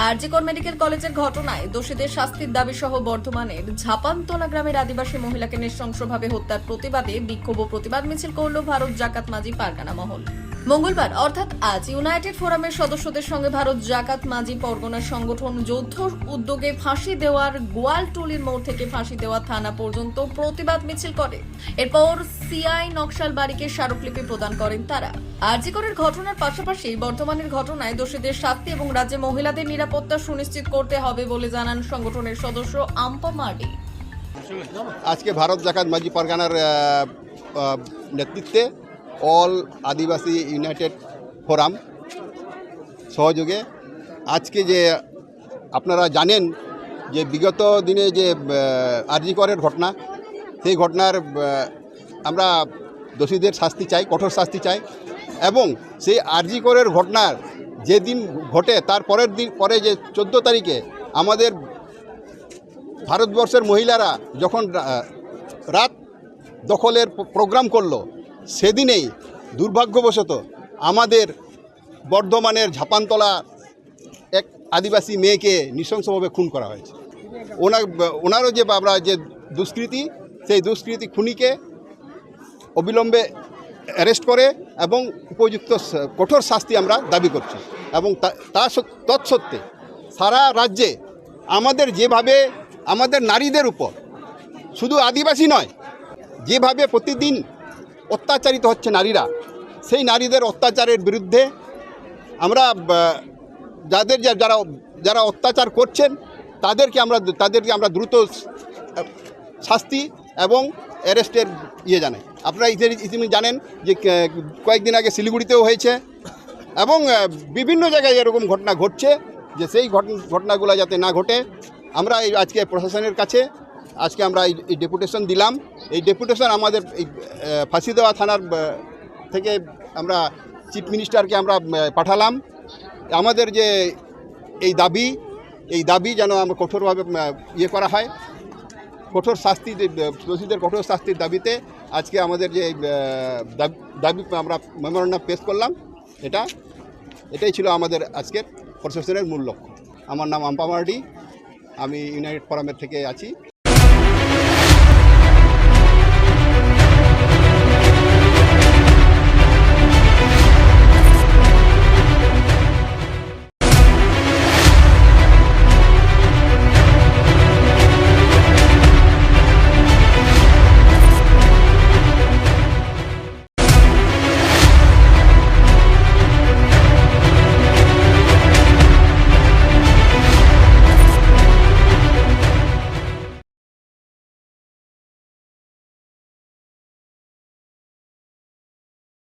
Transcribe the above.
RG Kar medical কলেজের ঘটনায় দোষীদের শাস্তির দাবি সহ বর্ধমানের ঝাপানতলা গ্রামের আদিবাসী মহিলাকে নৃশংসভাবে হত্যার প্রতিবাদে বিক্ষোভ ও প্রতিবাদ মিছিল করল ভারত জাকাত মাঝি পারগানা মহল। মঙ্গলবার অর্থাৎ আজ ইউনাইটেড ফোরামের সদস্যদের সঙ্গে ভারত জাকাত মাঝি পরগনা সংগঠন যৌথ উদ্যোগে ফাঁসি দেওয়ার গোয়ালটুলির মোড় থেকে ফাঁসি দেওয়া থানা পর্যন্ত প্রতিবাদ মিছিল করে। এরপর সিআই নকশাল বাড়িকে স্মারকলিপি প্রদান করেন তারা। আরজিকরের ঘটনার পাশাপাশি বর্তমানের ঘটনায় দোষীদের শাস্তি এবং রাজ্যে মহিলাদের নিরাপত্তা সুনিশ্চিত করতে হবে বলে জানান সংগঠনের সদস্য আম্পা মার্ডি। আজকে ভারত জাকাত মাঝি পারগানার নেতৃত্বে অল আদিবাসী ইউনাইটেড ফোরাম সহযোগে আজকে যে আপনারা জানেন যে বিগত দিনে যে আরজিকরের ঘটনা, সেই ঘটনার আমরা দোষীদের শাস্তি চাই, কঠোর শাস্তি চাই এবং সেই আরজিকরের ঘটনার যেদিন ঘটে তার পরের দিন পরে যে 14 তারিখে আমাদের ভারতবর্ষের মহিলারা যখন রাত দখলের প্রোগ্রাম করলো, সেদিনেই দুর্ভাগ্যবশত আমাদের বর্ধমানের ঝাপানতলা এক আদিবাসী মেয়েকে নৃশংসভাবে খুন করা হয়েছে। ওনারও যে আমরা যে দুষ্কৃতী, সেই দুষ্কৃতী খুনিকে অবিলম্বে অ্যারেস্ট করে এবং উপযুক্ত কঠোর শাস্তি আমরা দাবি করছি। এবং তৎসত্ত্বে সারা রাজ্যে আমাদের যেভাবে আমাদের নারীদের উপর, শুধু আদিবাসী নয়, যেভাবে প্রতিদিন অত্যাচারিত হচ্ছে নারীরা, সেই নারীদের অত্যাচারের বিরুদ্ধে আমরা যারা অত্যাচার করছেন তাদেরকে আমরা দ্রুত শাস্তি এবং অ্যারেস্টের জানাই। আপনারা ইতিমধ্যে জানেন যে কয়েকদিন আগে শিলিগুড়িতেও হয়েছে এবং বিভিন্ন জায়গায় এরকম ঘটনা ঘটছে, যে সেই ঘটনাগুলো যাতে না ঘটে আমরা আজকে প্রশাসনের কাছে আমরা এই ডেপুটেশন দিলাম। এই ডেপুটেশন আমাদের এই ফাঁসি দেওয়া থানার থেকে আমরা চিফ মিনিস্টারকে আমরা পাঠালাম। আমাদের যে এই দাবি যেন আমরা কঠোরভাবে করা হয়, কঠোর শাস্তি, দোষীদের কঠোর শাস্তির দাবিতে আজকে আমাদের যে দাবি আমরা মেমোরেন্ডাম পেশ করলাম। এটাই ছিল আমাদের আজকের প্রশাসনের মূল লক্ষ্য। আমার নাম আম্পা মার্ডি, আমি ইউনাইটেড ফোরামের থেকে আছি।